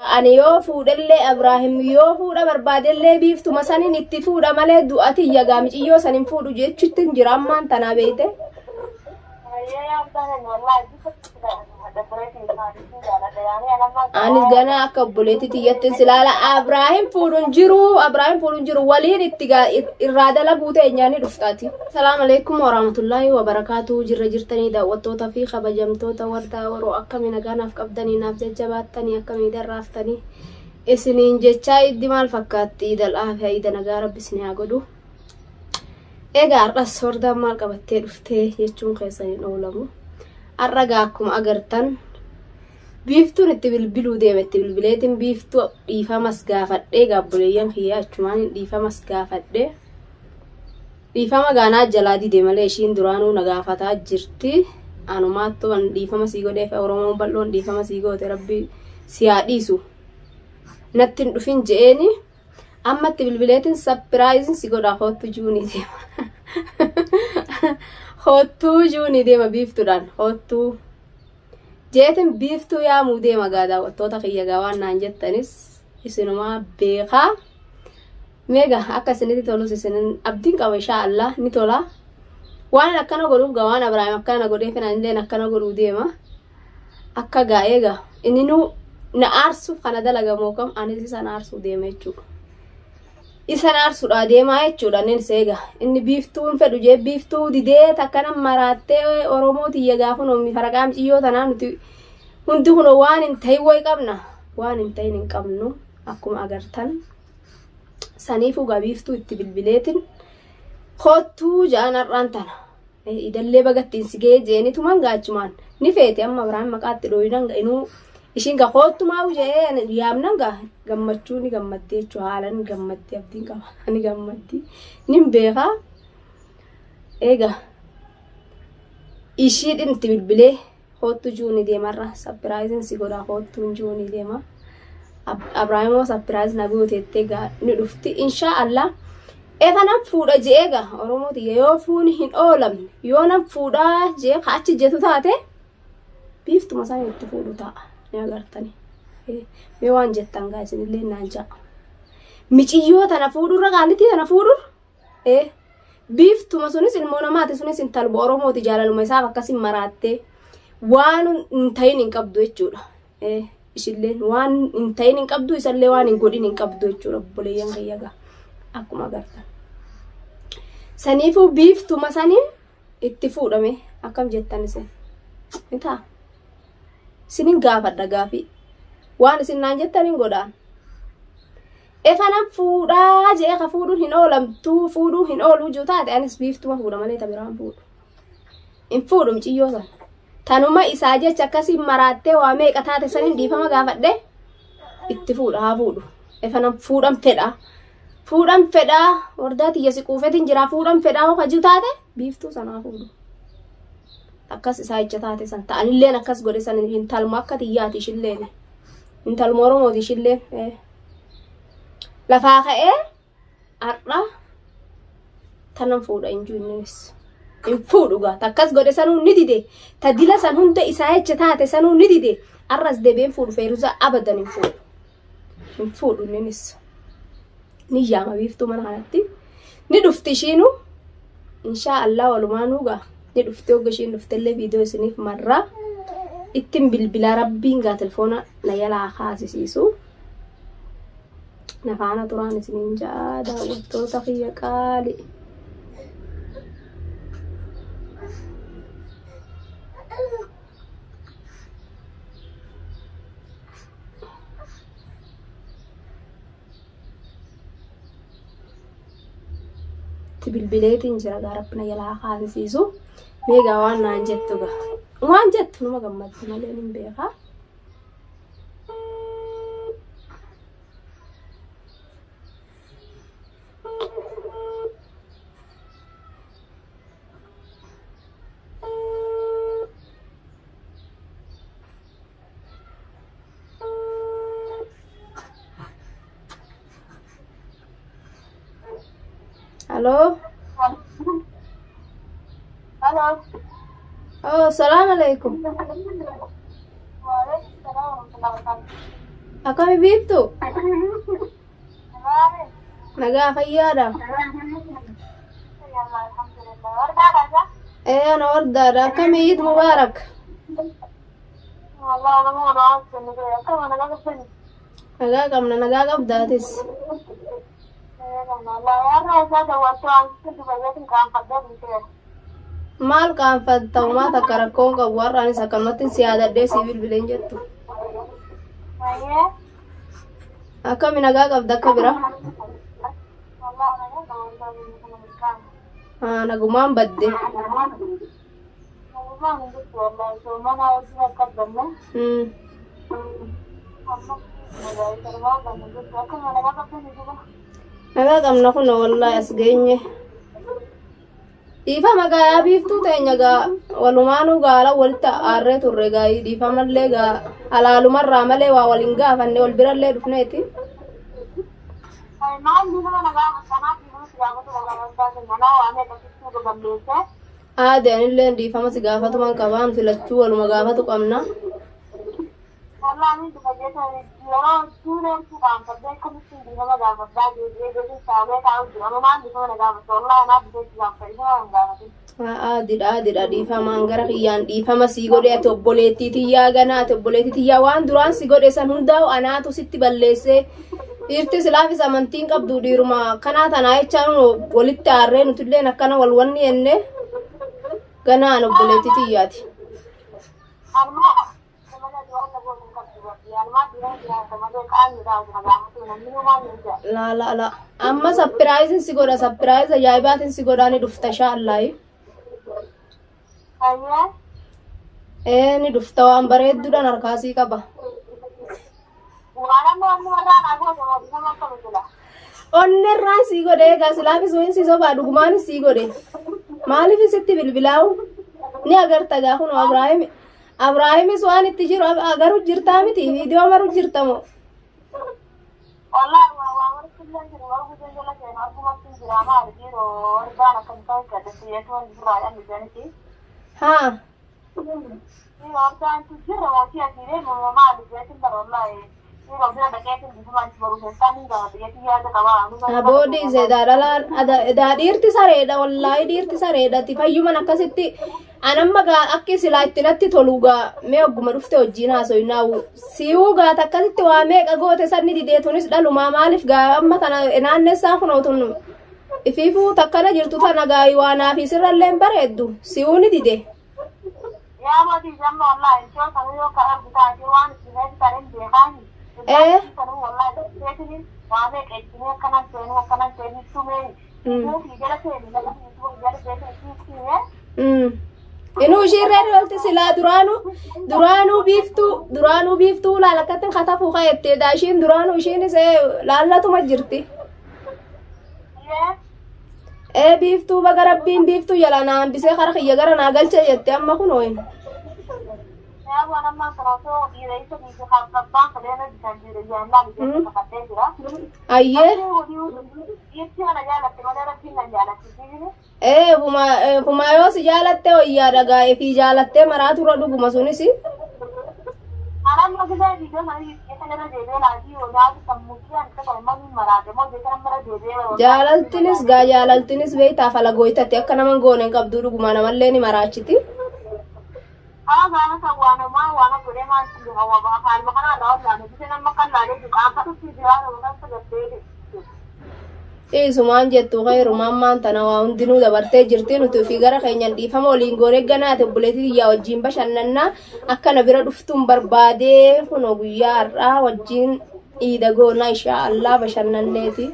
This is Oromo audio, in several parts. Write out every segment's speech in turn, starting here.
أنا يوفو دللي إبراهيم يوفو دا بربادلي بيفتو مثلا نتفو دا مالي دواتي يغامج إيو سننفو دو جيت شتن جرامان تنا بيته أنا جانا أكبولتي تيجي سلالة إبراهيم فورون جرو ولين اتجاه الرادة لبوته إنجاني رفتاتي. السلام عليكم ورحمة الله وبركاته. جرتني دا وتوتا في خبجمتو تورتا ورو أكمل جانا في قبضني نافذ جباتني أكمل درافتني. إسنين جتاي دمال فكاتي دا الآفة إذا نجارب بسني أقولو. إيجار الصورة مال قبتي رفته يجون خيساني نولمو. الرجاكم أجرتن. بيفتو نتبلبلو ديمت بالبلاتين بيفتو ديفا مسقافت دي قبليان هي أجمان ديفا مسقافت ديفا مغانا جلادي ديماليشين درانو نغافتا جرتي أنو ماتو ان ديفا مسيقو ديفا ورمو بلون ديفا مسيقو تربي سياديسو نتن دفين جيني أما تبلبلاتين سبرايزن سيقو دا خوتو جوني ديما خوتو جوني ديما بيفتو دان خوتو جيتم بيفتو يا مودي مغادا وتوتا خيا غوان نانجتنس اسنما بيخا ميغا اكا سنتي تولو سنن ابدين قوا ان شاء الله نيتولا وانا كانو غرو غوان ابراهيم كانو غودي فنان كانو غرو ديما اكا غايغا انينو نارسو خندا لغموكم اني سنارسو ديمچو إسنارسو ديما يچودا نين سيغا اني بيفتو فدو جي بيفتو ديدي تكنا مراتي اوروموتي يغافنو مي فرقام جيو تنانتي هندو هنو وان انتي وي قبنا وان انتي نقبنو اكم اغرتن سنيفو غبيفتو اتبلبليتن خوتو جانا رانتن idallee bagattiin sigee jeeni tuman gaachumaan ni feete amma biraan maqaatti dhoynan inuu ishin ga khootumaa ujee yaamnan ga gammachuu ni gammaddee jechuudha haalan gammaddee abdiin qaba ani gammaddi nin beeka eega ishiidhin itti bilbilee khootu juuni deemarra surprise si godha khootuun juuni deema Abrahamoo surprise na gootettee ga ni dhufti insha Allah efanam fuudha jeega oromooti yoo fuun hin oolamne yoo nam fuudha jee kaachi jeetu taate biiftuma isaa itti fuudhu ta'a ni agartani me waan jettan gaayis illee naanja michiyyoo tana fuudhurra qaalliti tana fuudhur biiftuma sunis ilmoo namaati sunis intalbo oromooti jaalaluma isaaf akkasin maraattee waan intayin hin qabdu jechuudha ishilleen waan intayin hin qabdu isallee waan hin godhin hin qabdu jechuudha boleeyyan gayyaga akkuma agartan saniifu biiftuma sanin itti fuudhame akkam jettan isin inta sinin gaafadha gaafi waan isin naan jettanin godhaan efanam fuudhaa jee ka fuudhuun hin oolamtu fuudhuu hin ooluu juu taate anis biiftuma fuudha malee ta biraan fuudhu hin fuudhu miciyyoo san tanuma isaa jecha akkasii maraattee waa meeqa taate sanin dhiifama gaafadhe itti fuudha haa fuudhu efanam fuudhan fedha wardaati yasi quufetin jira fuudhan fedha ho kaju taate biiftuu sanaa fuudhu akkas isaa jecha taate san ta'anilleen akkas godhe san intalma akka tiyyaati ishilleen intalma oromooti ishilleen lafaa ka'ee har'a tanan fuudha injuu innis hin fuudhu gaata akkas godhe sanuu ni dide ta dila san hunda isaa jecha taate sanuu ni dide arras deebeen fuudhu feeruza abadan hin fuudhu innis ni yaama biiftuu mana kanatti ni dhufti ishiinu insha Allah walumaanuuga ni dhufte ogga ishiin dhuftellee viidiyoo isiniif marra ittiin bilbila rabbiin gaa telefoona na yalaa kaasisiisu na faana turaan isiniin jaa daawwattoota kiyya qaali bilbileetiin jira gaarabbina yalaa kaasisiisu meegaa waan naan jettu ga waan jettu numa gammaddu malee nin beeka Halo. Halo. Oh, assalamualaikum. Waalaikumsalam warahmatullahi wabarakatuh. Akkami biiftu? Nagaa fayyaadha. Ana wardaadha. Akkami Eid Mubaarak. Nagaa qabna, nagaa qabdaatis. Maal qaanfatta uumaa takka rakkoon qabu warraanis akkanumatti si yaadadhee si bilbileen jettu. Akkami nagaa qabda akka bira? Nagumaan badde. Nagaa qabna kun wallahi as geenye. Dhiifama gaa biiftuu teenya gaa walumaanuu gaala walitti aarree turre gaa dhiifamallee gaa halaalumarraa malee waa waliin gaafanne wal birallee dhufneeti. Aadeenillee dhiifama si gaafatuman qabaan filachuu waluma gaafatu qabna. Aadidha dhiifamaan gara kiyyaan dhiifama sii godhe ati obboleettii tiyyaa ganaa ati obboleettii tiyyaa waan duraan si godhe san hundaa'u anaatu sitti balleessee dhiirti silaafis amantiin qabdu dhiiruma kanaa tanaa jechaan walitti aarree nutilleen akkana wal wanni jenne ganaan obboleettii tiyyaati. La amma surprise si godha surprise ajaa'ibaatiin si godhaa ni dhufta inshaallah. Ni dhufta waan bareedduudhaan harkaasii qaba. Onnerraan sii godhe egaa silaafis wayin si sobaa dhugumaan sii godhe maaliif sitti bilbilaa'u ni agarta gaa kun Abraahimis waan itti jiru agaru jirtaa miti viidiyoo maru jirtamo. Haa. Aboodi dhiirti sareedha wallahi dhiirti sareedhati fayyuman akkasitti anamma gaa akki silaa itti natti tolugaa mee ogguma dhufte wajjiin haasoyinaawu si'uu gaata akkasitti waa meeqa goote sanni dideetunis dhalumaa maaliif gaa amma tana naannessaa kunootun ifiifuu takkana jirtu tana gaayii waanaa fi sirralleen bareeddu si'uu ni dide. Inuu shirreen walti silaa duraanuu biiftuu laalakkatin katafuu kayettee daashiin duraanuu ishiinis laallatuma jirti. Biiftuu baga rabbiin biiftuu jala na hambisee kara kiyya gara naa galchee jette amma kun ooyin. Ayyee. Fumayoo si jaalattee wayyaadha gaa'ee fi jaalattee maraa tura dhuguma sunis. Jaalaltinis beektaaf ala gooytatte akka naman gooneen qabduu dhuguma namallee ni maraachiti. Isumaan jettu khairumaan maantana waa hundinuu dabartee jirti nuti fi gara keenyan dhiifama waliin goonee ganaate obboleettii tiyyaa wajjiin bashannannaa akkana bira dhuftuun barbaadee kunoo guyyaa har'aa wajjiin iida goonaa inshaallah bashannanneeti.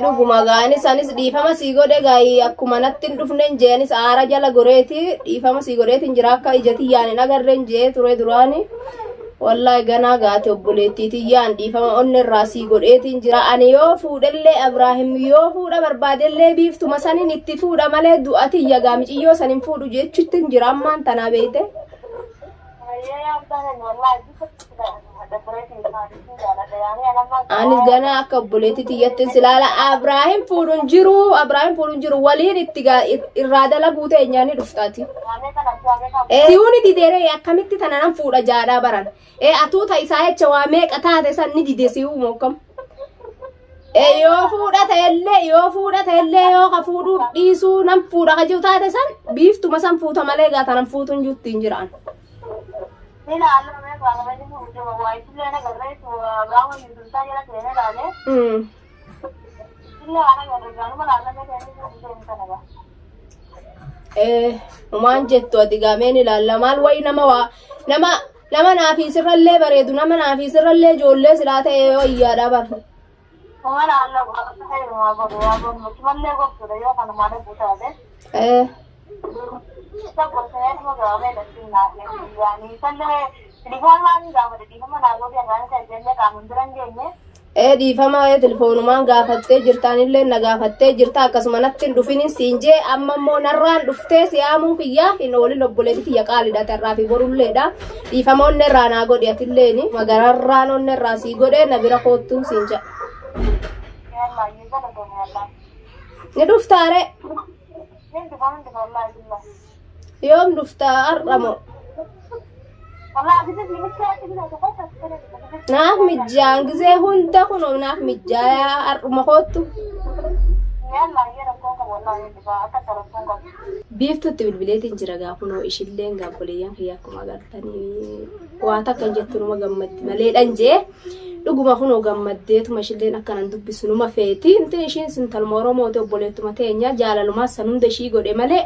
Dhuguma gaanis anis dhiifama sii godhe gaayii akkuma natti hin dhufnen jeenis aara jala goreeti dhiifama sii godheetiin jira akka ija tiyyaan hin agarreen jee ture duraani wallahi ganaa gaate obboleettii tiyyaan dhiifama onnerraa sii godheetiin jira ani yoo fuudhellee Abraahim yoo fuudha barbaadellee biiftuma sanin itti fuudha malee du'a tiyya gaamiciyyoo sanin fuudhu jechuutti hin jira ammaan tanaa beeyte. anis gana akka obboleetti tiyyatti silaala Abraahim fuudhuun jiru waliin itti irraa dalaguu teenyaani dhuftaati. Si'uuni dideeree akkamitti tana nan fuudha jaadhaa baran. Atuuta isaa jecha waa meeqa taate san ni dide si'uu mokkam. Yoo fuudha ta'ellee yoo ka fuudhuu dhiisuu nan fuudha ka jiru taate san biiftuma san fuuta malee gaata nan fuutuun jirti hin jiraan. Umaan jettu ati gaameen ilaalla maal wayi nama naafisirrallee bareedu nama naafisirrallee ijoollee silaa ta'e wayyaadha bar. Dhiifama telefoonumaan gaafattee jirtaanillee na gaafattee jirta akkasuma natti hin dhufinin siin jee amma immoo narraan dhuftee siyaamuun kiyyaa hin oolin obboleetti kiyya qaalidha tarraa fi borulleedha. Dhiifama onni irraa naa godhe atilleen magararraan onni irraa sii godhe na bira koottuun siin jedha. Ni dhuftaare? Yoom dhuftaa har'amoo? Naaf mijjaan gisee hunda kunoo naaf mijjaa har'uma koottu. Biiftutti bilbileetiin jira gaafunoo ishilleen gaabboleeyyan kiyya akkuma agartanii waa takkan jettu numa gammaddi maleedhan jee dhuguma kunoo gammaddeetuma ishilleen akkanan dubbisu numa feeti inti ishiin sintalma Oromoote obboleettuma teenya jaalalumaa san hunda ishii godhe malee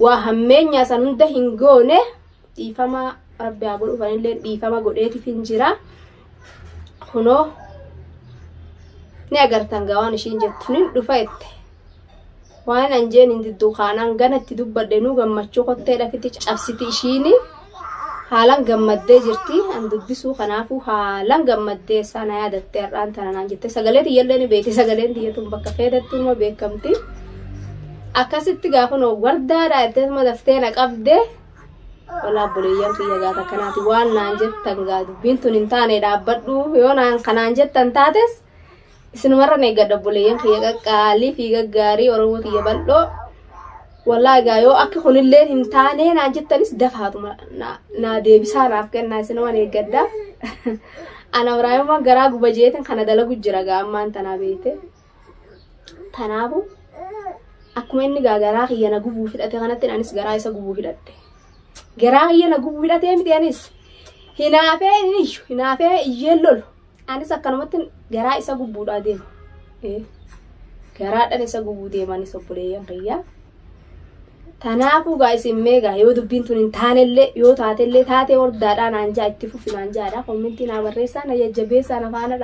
waa hammeenyaa san hunda hin goone dhiifama rabbi haa godhu fanillee dhiifama godheetiif hin jira kunoo ni agartan gawaan ishiin jettu nin dhufa jette waan anjeen hin diddu kaanaan ganatti dubbadhe nuu gammachuu kottee dhafiti cabsiti ishiini haalan gammaddee jirti an dubbisuu kanaafuu haalan gammaddee sana yaadattee har'aan tananaan jette sagalee tiyyallee ni beekti sagaleen tiyyatuun bakka feedattuu numa beekamti akkasitti gaafunoo wardaadha jetteetuma daftee na qabde walaa obboleeyyan kiyya gaata kanaati waan naan jettan gaa dubbiin tun hin taane dhaabbadhu yoo naan kanaan jettan taates isinumarra neegadha obboleeyyan kiyya qaqqaalii fi gaggaarii Oromoo kiyya bal'oo walaa gaa yoo akka kunillee hin taane naan jettanis dafaatuma na deebisaa naaf kennaa isinuma neegadha ana Ibraahim garaa guba jeetin kana dalagu jira gaa ammaan tanaa beete tanaafu akkuma inni gaagaraa kiyya na gubuu fidhate kanatti anis garaa isa gubuu fidhadhe garaa kiyya na gubuu fidhatee miti anis hinaafee iyyeen lolu anis akkanumatti garaa isa gubuudhaa deema garaadhaan isa gubuu deemanis obboleeyyan kiyya tanaafu gaa isin meegaa yoo dubbiin tun hin taanellee yoo taatellee taatee wardaadhaa naan jaa itti fufi naan jaadha kommentii naa barreessaa na jajjabeessaa na faana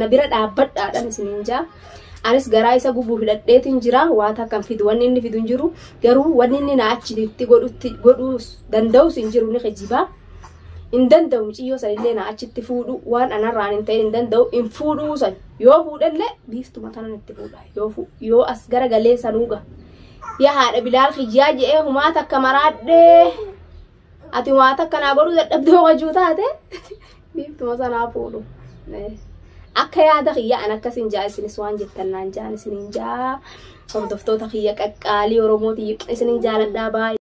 na bira dhaabbadhaadhaan isiniin jaa anis garaa isa gubuu fidhadheetiin jira waa takkan fidu wanni inni fidu hin jiru garuu wanni inni na achitti godhuu danda'us hin jiru ni kijibaa hin danda'u ciyyoo sanillee na achitti fuudhu waan anarraan hin ta'in hin danda'u hin fuudhuu san yoo fuudhellee biiftuma tanan itti fuudha yoo as gara galee sanuuga yaa haadha Bilaal kiyyaa je'ee humaa takka maraadhee ati waa takka naa godhuu dadhabdee hojjuu taate biiftuma sanaa fuudhu akka yaada kiyya an akkasin jaa isinis waan jettan naan jaan isinin jaa hordoftoota kiyya qaqqaalii Oromootii isinin jaaladhaa baay'ee